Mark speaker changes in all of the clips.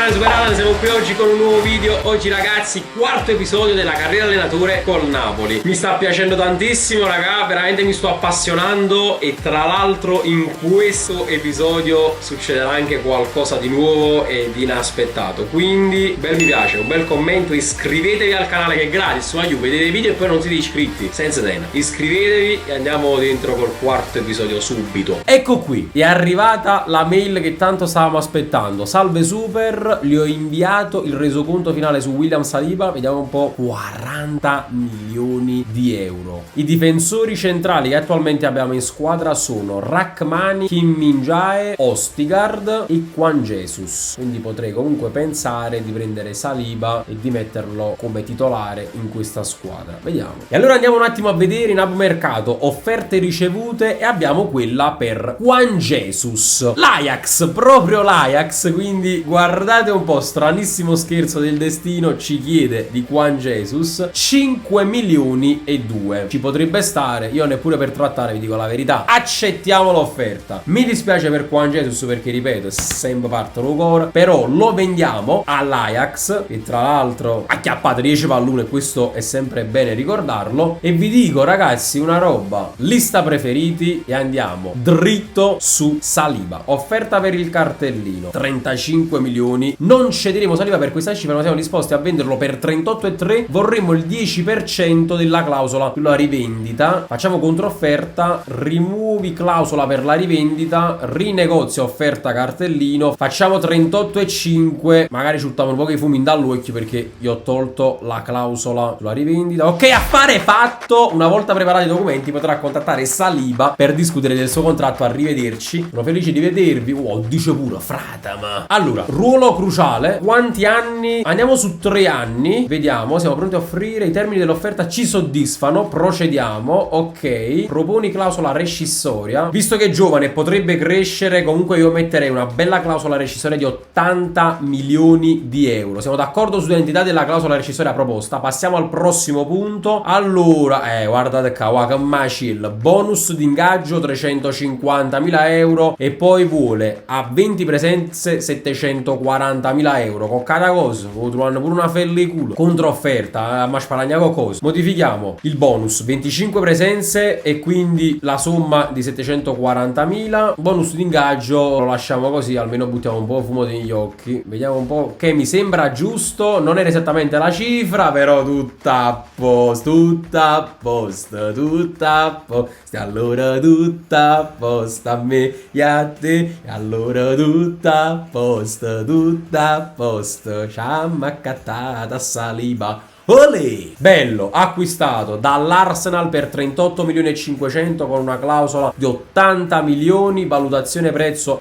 Speaker 1: canale Super Alan, siamo qui oggi con un nuovo video. Oggi ragazzi, quarto episodio della carriera allenatore col Napoli. Mi sta piacendo tantissimo raga, veramente mi sto appassionando. E tra l'altro in questo episodio succederà anche qualcosa di nuovo e di inaspettato. Quindi bel mi piace, un bel commento, iscrivetevi al canale che è gratis. Ma io vedete i video e poi non siete iscritti, senza pena. Iscrivetevi e andiamo dentro col quarto episodio subito. Ecco qui, è arrivata la mail che tanto stavamo aspettando. Salve Super, gli ho inviato il resoconto finale su William Saliba. Vediamo un po'. 40 milioni di euro. I difensori centrali che attualmente abbiamo in squadra sono Rachmani, Kim Min-jae, Ostigard e Juan Jesus. Quindi potrei comunque pensare di prendere Saliba e di metterlo come titolare in questa squadra. Vediamo. E allora andiamo un attimo a vedere in mercato offerte ricevute e abbiamo quella per Juan Jesus. L'Ajax, proprio l'Ajax, quindi guardate un po', stranissimo scherzo del destino, ci chiede di Juan Jesus 5 milioni e 2. Ci potrebbe stare, io neppure per trattare, vi dico la verità. Accettiamo l'offerta. Mi dispiace per Juan Jesus perché ripeto, è sempre parte lo core, però lo vendiamo all'Ajax, che tra l'altro acchiappate 10 pallone, questo è sempre bene ricordarlo. E vi dico ragazzi una roba, lista preferiti e andiamo dritto su Saliba. Offerta per il cartellino 35 milioni. Non cederemo Saliba per questa cifra, ma siamo disposti a venderlo per 38,3. Vorremmo il 10% della clausola sulla rivendita. Facciamo controfferta, rimuovi clausola per la rivendita, rinegozia offerta cartellino, facciamo 38,5. Magari ci buttiamo un po' che fumi dall'occhio perché io ho tolto la clausola sulla rivendita. Ok, affare fatto. Una volta preparati i documenti potrà contattare Saliba per discutere del suo contratto. Arrivederci, sono felice di vedervi. Dice pure frata, ma allora, ruolo cruciale. Quanti anni? Andiamo su 3 anni. Vediamo, siamo pronti a offrire. I termini dell'offerta ci soddisfano. Procediamo. Ok, proponi clausola rescissoria. Visto che è giovane potrebbe crescere, comunque io metterei una bella clausola rescissoria di 80 milioni di euro. Siamo d'accordo sull'entità della clausola rescissoria proposta. Passiamo al prossimo punto. Allora, guardate qua, che macil. Bonus di ingaggio 350.000 euro. E poi vuole a 20 presenze 740.000 euro. Con cada cosa trovano pure una felliculo. Controfferta, ma sparagnavo cosa. Modifichiamo il bonus 25 presenze e quindi la somma di 740.000. Bonus di ingaggio lo lasciamo così, almeno buttiamo un po' fumo negli occhi. Vediamo un po', che mi sembra giusto. Non era esattamente la cifra, però tutta a posto, tutta a posto, tutta a posto. Allora tutta a posto a me e a te. E allora tutta a posto, tutta a posto. Ciamma accattata Saliba. Olè! Bello, acquistato dall'Arsenal per 38 milioni e 500 con una clausola di 80 milioni, valutazione prezzo.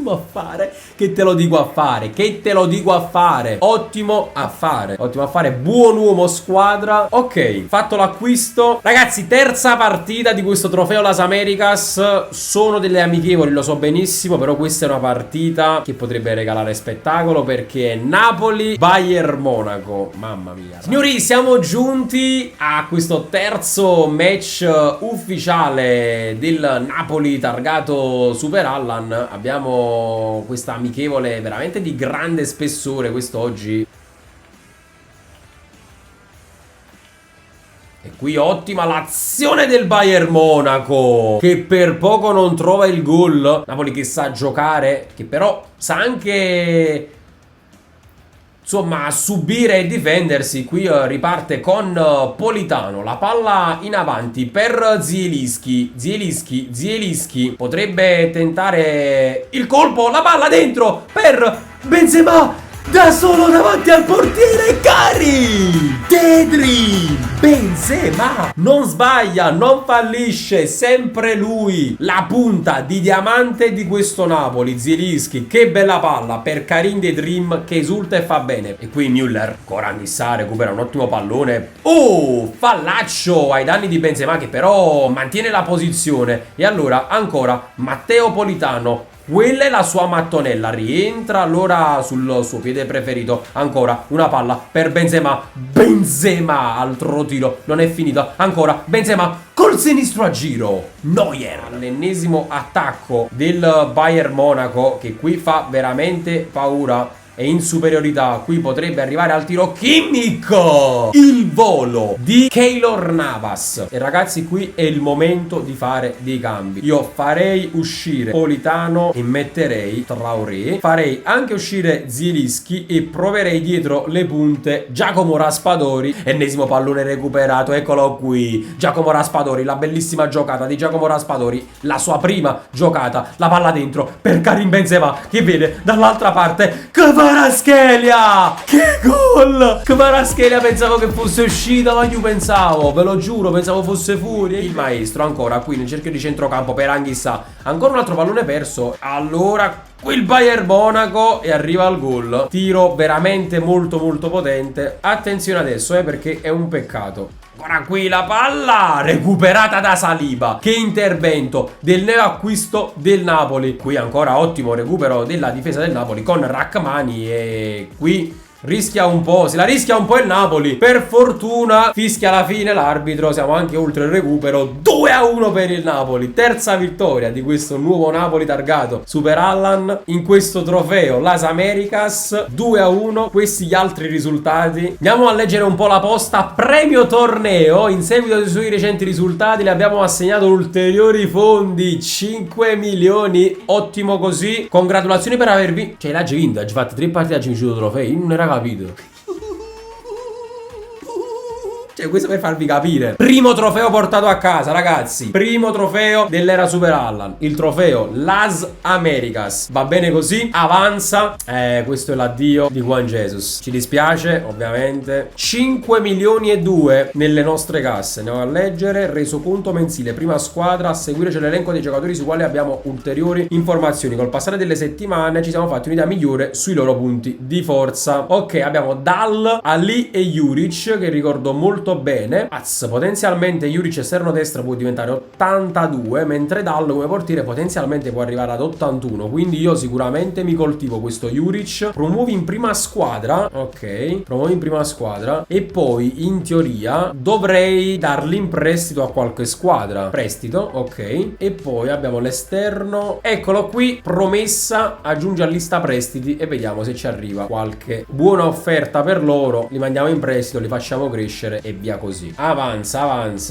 Speaker 1: A fare, che te lo dico a fare, che te lo dico a fare. Ottimo affare, ottimo affare, buon uomo squadra. Ok, fatto l'acquisto. Ragazzi, terza partita di questo trofeo Las Americas. Sono delle amichevoli, lo so benissimo, però questa è una partita che potrebbe regalare spettacolo perché è Napoli-Bayern Monaco. Mamma mia. Signori, siamo giunti a questo terzo match ufficiale del Napoli targato Super Allan. Abbiamo questa amichevole veramente di grande spessore quest'oggi. E qui ottima l'azione del Bayern Monaco, che per poco non trova il gol. Napoli che sa giocare, che però sa anche insomma subire e difendersi. Qui riparte con Politano, la palla in avanti per Zielinski. Zielinski potrebbe tentare il colpo, la palla dentro per Benzema, da solo davanti al portiere. Cari Tedri Benzema non sbaglia, non fallisce, sempre lui, la punta di diamante di questo Napoli. Zielinski, che bella palla per Karim De Dream che esulta e fa bene. E qui Müller, ancora Nissa, recupera un ottimo pallone. Fallaccio ai danni di Benzema che però mantiene la posizione. E allora ancora Matteo Politano, quella è la sua mattonella, rientra allora sul suo piede preferito. Ancora una palla per Benzema, altro
Speaker 2: tiro non è finito ancora. Benzema col sinistro a giro. Neuer. L'ennesimo attacco del Bayern Monaco, che qui fa veramente paura. È in superiorità, qui potrebbe arrivare al tiro Kimmich. Il volo di Keylor Navas. E ragazzi, qui è il momento di fare dei cambi. Io farei uscire Politano e metterei Traoré. Farei anche uscire Zielinski e proverei dietro le punte Giacomo Raspadori. Ennesimo pallone recuperato, eccolo qui. Giacomo Raspadori, la bellissima giocata di Giacomo Raspadori, la sua prima giocata, la palla dentro per Karim Benzema, che vede dall'altra parte Kvaratskhelia. Che gol! Kvaratskhelia, pensavo che fosse uscita, ma io pensavo, ve lo giuro, pensavo fosse fuori. Il maestro ancora qui nel cerchio di centrocampo per Anghissà. Ancora un altro pallone perso. Allora qui il Bayern Monaco e arriva al gol. Tiro veramente molto potente. Attenzione adesso, perché è un peccato. Ora qui la palla recuperata da Saliba. Che intervento del neoacquisto del Napoli. Qui ancora ottimo recupero della difesa del Napoli con Rachmani. E qui rischia un po', se la rischia un po' il Napoli. Per fortuna fischia alla fine l'arbitro. Siamo anche oltre il recupero. 2-1 per il Napoli. Terza vittoria di questo nuovo Napoli targato Super Allan in questo trofeo Las Americas. 2-1. Questi gli altri risultati. Andiamo a leggere un po' la posta. Premio torneo. In seguito ai suoi recenti risultati le abbiamo assegnato ulteriori fondi, 5 milioni. Ottimo così. Congratulazioni per aver vinto. Cioè l'ha già vinto. Ha già fatto 3 partite, ha già vinto trofei. Non era capito. Cioè, questo per farvi capire. Primo trofeo portato a casa, ragazzi. Primo trofeo dell'era Super Allan. Il trofeo Las Americas. Va bene così. Avanza. Questo è l'addio di Juan Jesus. Ci dispiace, ovviamente. 5 milioni e 2 nelle nostre casse. Andiamo a leggere. Resoconto mensile. Prima squadra. A seguire c'è l'elenco dei giocatori sui quali abbiamo ulteriori informazioni. Col passare delle settimane ci siamo fatti un'idea migliore sui loro punti di forza. Ok, abbiamo Dal, Ali e Juric, che ricordo molto bene. Potenzialmente Juric esterno destra può diventare 82, mentre Dal come portiere potenzialmente può arrivare ad 81. Quindi io sicuramente mi coltivo questo Juric. Promuovi in prima squadra. Ok, promuovi in prima squadra. E poi in teoria dovrei darli in prestito a qualche squadra. Prestito, ok. E poi abbiamo l'esterno. Eccolo qui, promessa. Aggiunge a lista prestiti e vediamo se ci arriva qualche buona offerta per loro. Li mandiamo in prestito, li facciamo crescere e via così. Avanza.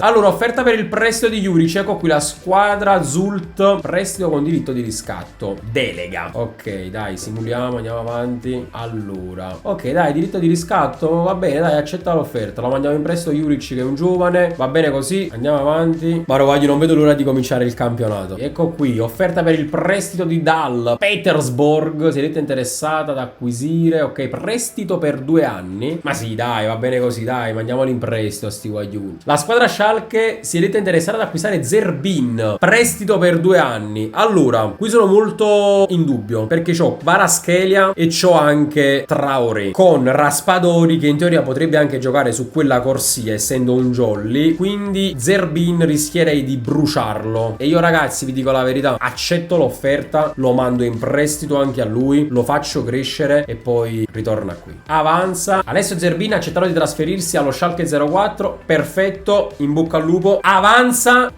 Speaker 2: Allora, offerta per il prestito di Juric. Ecco qui la squadra Zult. Prestito con diritto di riscatto. Delega. Ok, dai, simuliamo, andiamo avanti. Allora, ok, dai, diritto di riscatto. Va bene, dai, accetta l'offerta. Lo mandiamo in prestito Juric, che è un giovane. Va bene così, andiamo avanti. Ma ragazzi, non vedo l'ora di cominciare il campionato. Ecco qui, offerta per il prestito di Dal Petersburg. Siete interessata ad acquisire? Ok, prestito per 2 anni. Ma sì, dai, va bene così, dai, mandiamoli in prestito a sti guaglioni. La squadra Schalke siete interessata ad acquistare Zerbin, prestito per 2 anni. Allora, qui sono molto in dubbio, perché c'ho Kvaratskhelia e c'ho anche Traoré, con Raspadori che in teoria potrebbe anche giocare su quella corsia essendo un jolly. Quindi Zerbin rischierei di bruciarlo. E io ragazzi vi dico la verità, accetto l'offerta, lo mando in prestito anche a lui, lo faccio crescere e poi ritorna qui. Avanza. Alessio Zerbin ha accettato di trasferirsi allo Schalke 04. Perfetto, in bocca al lupo. Avanza.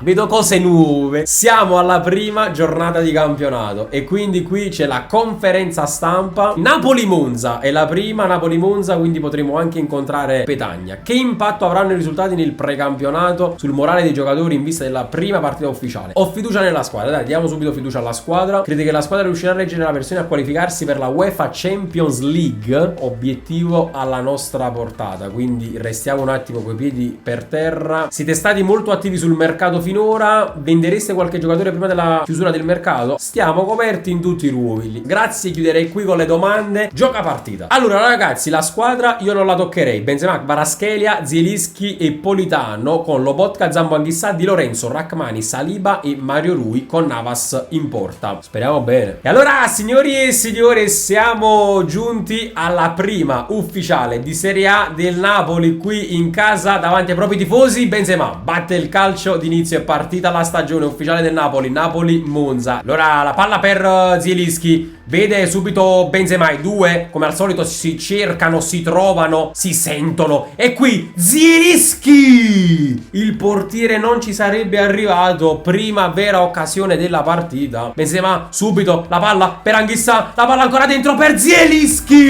Speaker 2: Vedo cose nuove. Siamo alla prima giornata di campionato e quindi qui c'è la conferenza stampa. Napoli-Monza è la prima, Napoli-Monza, quindi potremo anche incontrare Petagna. Che impatto avranno i risultati nel precampionato sul morale dei giocatori in vista della prima partita ufficiale? Ho fiducia nella squadra, dai, diamo subito fiducia alla squadra. Crede che la squadra riuscirà a reggere la versione a qualificarsi per la UEFA Champions League? Obiettivo alla nostra portata, quindi restiamo un attimo coi piedi per terra. Siete stati molto attivi sul mercato finora. Vendereste qualche giocatore prima della chiusura del mercato? Stiamo coperti in tutti i ruoli. Grazie, chiuderei qui con le domande. Gioca partita. Allora ragazzi, la squadra io non la toccherei. Benzema, Kvaratskhelia, Zielinski e Politano, con Lobotka, Zambo Anghissà, Di Lorenzo, Rachmani, Saliba e Mario Rui, con Navas in porta. Speriamo bene. E allora signori e signore, siamo giunti alla prima ufficiale di Serie A del Napoli. Napoli qui in casa davanti ai propri tifosi. Benzema batte il calcio d'inizio, è partita la stagione ufficiale del Napoli, Napoli-Monza. Allora la palla per Zielinski, vede subito Benzema, i due come al solito si cercano, si trovano, si sentono, e qui Zielinski, il portiere non ci sarebbe arrivato, prima vera occasione della partita. Benzema subito, la palla per Anghissà, la palla ancora dentro per Zielinski,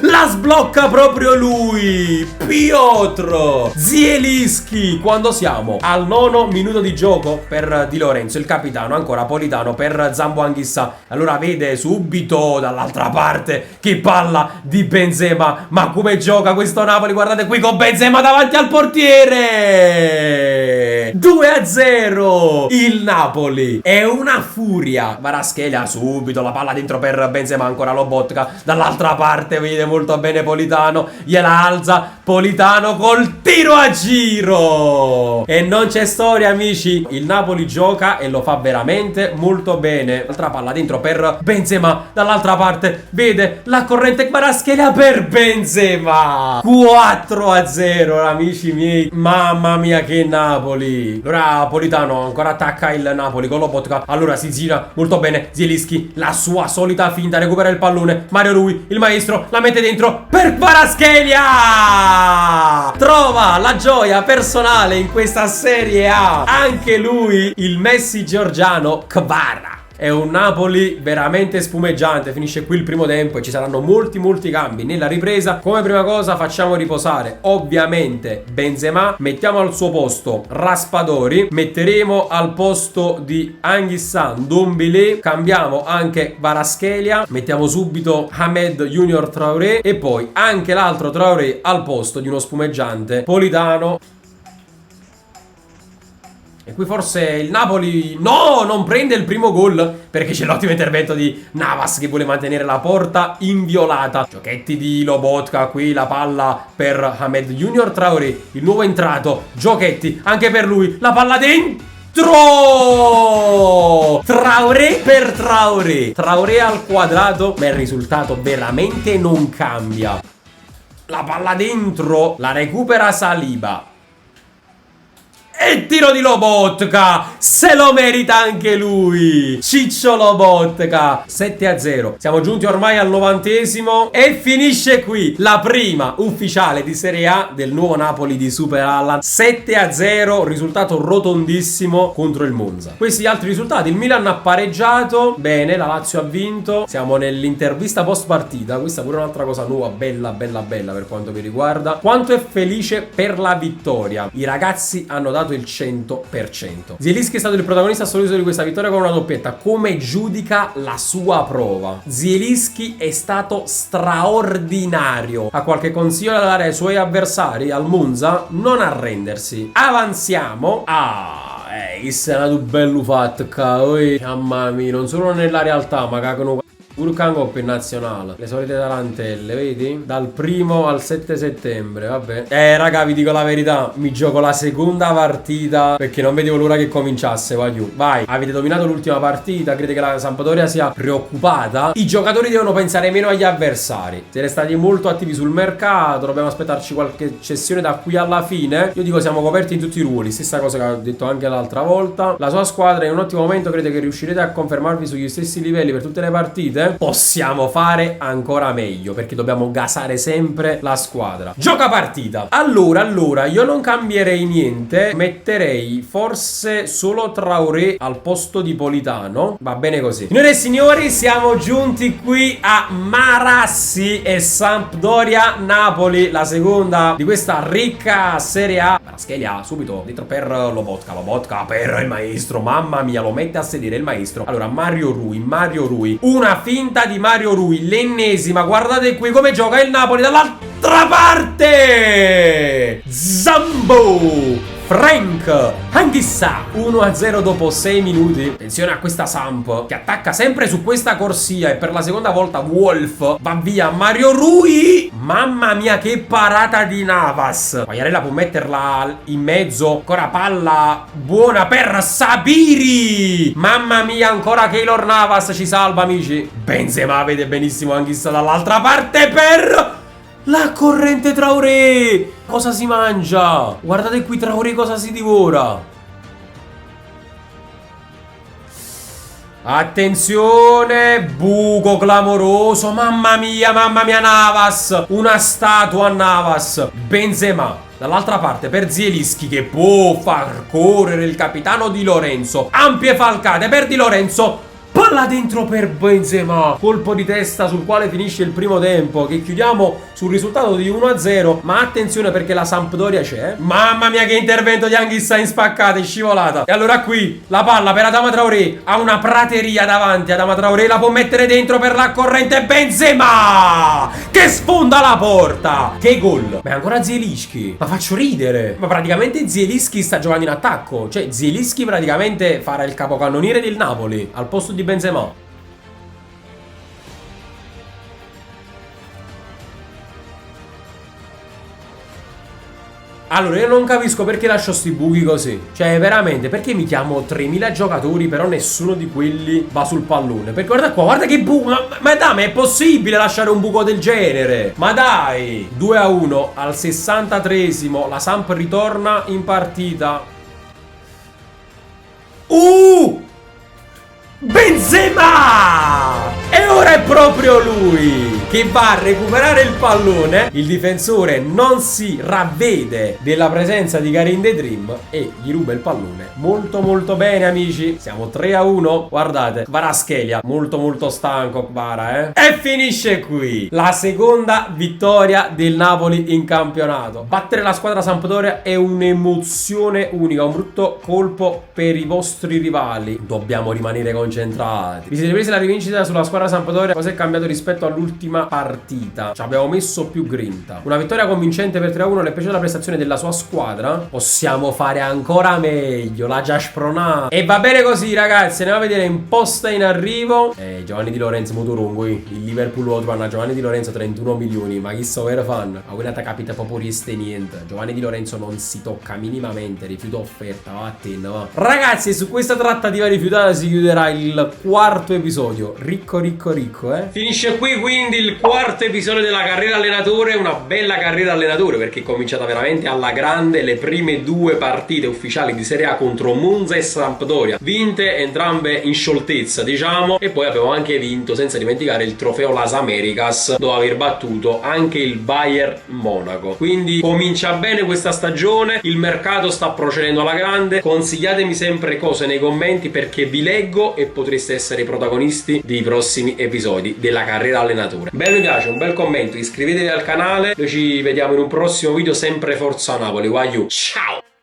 Speaker 2: la sblocca proprio lui, Piotr Zielinski, quando siamo al 9° minuto di gioco per Di Lorenzo, il capitano, ancora Politano per Zambo Anghissà. Allora vede subito dall'altra parte che palla di Benzema, ma come gioca questo Napoli, guardate qui con Benzema davanti al portiere, 2-0, il Napoli è una furia. Kvaratskhelia subito, la palla dentro per Benzema, ancora Lobotka, dall'altra parte vede molto bene Politano, gliela alza Politano col tiro a giro e non c'è storia, amici, il Napoli gioca e lo fa veramente molto bene. Altra palla dentro per Benzema, dall'altra parte vede la corrente Kvaratskhelia per Benzema, 4-0, amici miei, mamma mia che Napoli. Allora Politano ancora attacca il Napoli con Lobotka, allora si gira molto bene Zielinski, la sua solita finta, recupera il pallone, Mario Rui, il maestro, la mette dentro per Kvaratskhelia, trova la gioia personale in questa Serie A anche lui, il Messi georgiano Kvara. È un Napoli veramente spumeggiante, finisce qui il primo tempo e ci saranno molti cambi nella ripresa. Come prima cosa facciamo riposare ovviamente Benzema, mettiamo al suo posto Raspadori, metteremo al posto di Anghissà Ndombele, cambiamo anche Kvaratskhelia, mettiamo subito Hamed Junior Traoré e poi anche l'altro Traoré al posto di uno spumeggiante Politano. E qui forse il Napoli non prende il primo gol perché c'è l'ottimo intervento di Navas che vuole mantenere la porta inviolata. Giochetti di Lobotka, qui la palla per Hamed Junior Traoré, il nuovo entrato. Giochetti anche per lui, la palla dentro, Traoré per Traoré, Traoré al quadrato, ma il risultato veramente non cambia. La palla dentro, la recupera Saliba e tiro di Lobotka, se lo merita anche lui, Ciccio Lobotka. 7-0, siamo giunti ormai al 90° e finisce qui la prima ufficiale di Serie A del nuovo Napoli di Super Allan. 7-0, risultato rotondissimo contro il Monza. Questi altri risultati: il Milan ha pareggiato, bene, la Lazio ha vinto. Siamo nell'intervista post partita, questa pure è un'altra cosa nuova, bella per quanto mi riguarda. Quanto è felice per la vittoria, i ragazzi hanno dato il 100%. Zielinski è stato il protagonista assoluto di questa vittoria con una doppietta. Come giudica la sua prova? Zielinski è stato straordinario. Ha qualche consiglio da dare ai suoi avversari al Monza? Non arrendersi. Avanziamo. Che è andato bello fatto, mamma mia, non solo nella realtà ma cagano pure Cangop in nazionale. Le solite tarantelle, vedi? Dal 1° al 7 settembre, vabbè. Raga, vi dico la verità, mi gioco la seconda partita perché non vedevo l'ora che cominciasse. Vai, avete dominato l'ultima partita, crede che la Sampdoria sia preoccupata? I giocatori devono pensare meno agli avversari. Siete stati molto attivi sul mercato, dobbiamo aspettarci qualche cessione da qui alla fine. Io dico siamo coperti in tutti i ruoli, stessa cosa che ho detto anche l'altra volta. La sua squadra è in un ottimo momento, crede che riuscirete a confermarvi sugli stessi livelli per tutte le partite? Possiamo fare ancora meglio perché dobbiamo gasare sempre la squadra. Gioca partita. Allora io non cambierei niente, metterei forse solo Traoré al posto di Politano. Va bene così. Signore e signori, siamo giunti qui a Marassi e Sampdoria Napoli, la seconda di questa ricca Serie A. Kvaratskhelia subito dentro per Lobotka per il maestro, mamma mia, lo mette a sedere il maestro. Allora Mario Rui, una finta di Mario Rui, l'ennesima, guardate qui come gioca il Napoli dall'altra parte, Zambo Frank Anghissà, 1-0 dopo 6 minuti. Attenzione a questa Samp che attacca sempre su questa corsia e per la seconda volta Wolf va via. Mario Rui, mamma mia che parata di Navas. Quagliarella può metterla in mezzo, ancora palla buona per Sabiri, mamma mia, ancora Keylor Navas ci salva, amici. Benzema vede benissimo Anghissà dall'altra parte per La corrente Traoré! Cosa si mangia? Guardate qui Traoré cosa si divora. Attenzione, buco clamoroso, mamma mia Navas, una statua a Navas, Benzema. Dall'altra parte per Zielinski che può far correre il capitano Di Lorenzo. Ampie falcate per Di Lorenzo. Palla dentro per Benzema. Colpo di testa sul quale finisce il primo tempo, che chiudiamo sul risultato di 1-0. Ma attenzione perché la Sampdoria c'è. Mamma mia che intervento di Anghissa in spaccata, in scivolata. E allora qui la palla per Adama Traoré. Ha una prateria davanti. Adama Traoré la può mettere dentro per la corrente Benzema, che sfonda la porta. Che gol. Ma è ancora Zielinski. Ma faccio ridere. Ma praticamente Zielinski sta giocando in attacco. Cioè Zielinski praticamente farà il capocannoniere del Napoli al posto di Benzema. Allora io non capisco perché lascio sti buchi così. Cioè veramente perché mi chiamo 3000 giocatori però nessuno di quelli va sul pallone. Perché guarda qua, guarda che buco. Ma dai, ma è possibile lasciare un buco del genere? Ma dai. 2-1 al 63esimo. La Samp ritorna in partita. Benzema! E ora è proprio lui che va a recuperare il pallone. Il difensore non si ravvede della presenza di Karim The Dream e gli ruba il pallone. Molto molto bene amici. Siamo 3-1. Guardate, Kvaratskhelia molto stanco Kvara, E finisce qui la seconda vittoria del Napoli in campionato. Battere la squadra Sampdoria è un'emozione unica. Un brutto colpo per i vostri rivali. Dobbiamo rimanere concentrati. Vi siete presi la rivincita sulla squadra Sampdoria? Cosa è cambiato rispetto all'ultima partita? Ci abbiamo messo più grinta. Una vittoria convincente per 3-1. Le è piaciuta la prestazione della sua squadra? Possiamo fare ancora meglio. La Jaspronà. E va bene così ragazzi. Andiamo a vedere in posta in arrivo. Giovanni Di Lorenzo Motorongui. Il Liverpool lo trovano a Giovanni Di Lorenzo 31 milioni. Ma chi so vero fan? A quella capita proprio riste niente. Giovanni Di Lorenzo non si tocca minimamente. Rifiuta offerta. Va a te, va. Ragazzi, su questa trattativa rifiutata si chiuderà il quarto episodio. Ricco.
Speaker 1: Finisce qui quindi il quarto episodio della carriera allenatore. Una bella carriera allenatore perché è cominciata veramente alla grande. Le prime due partite ufficiali di Serie A contro Monza e Sampdoria vinte entrambe in scioltezza diciamo. E poi abbiamo anche vinto senza dimenticare il trofeo Las Americas dopo aver battuto anche il Bayern Monaco. Quindi comincia bene questa stagione. Il mercato sta procedendo alla grande. Consigliatemi sempre cose nei commenti perché vi leggo e potreste essere i protagonisti dei prossimi episodi della carriera allenatore. Bel mi piace, un bel commento, iscrivetevi al canale. Noi ci vediamo in un prossimo video, sempre Forza Napoli. Ciao!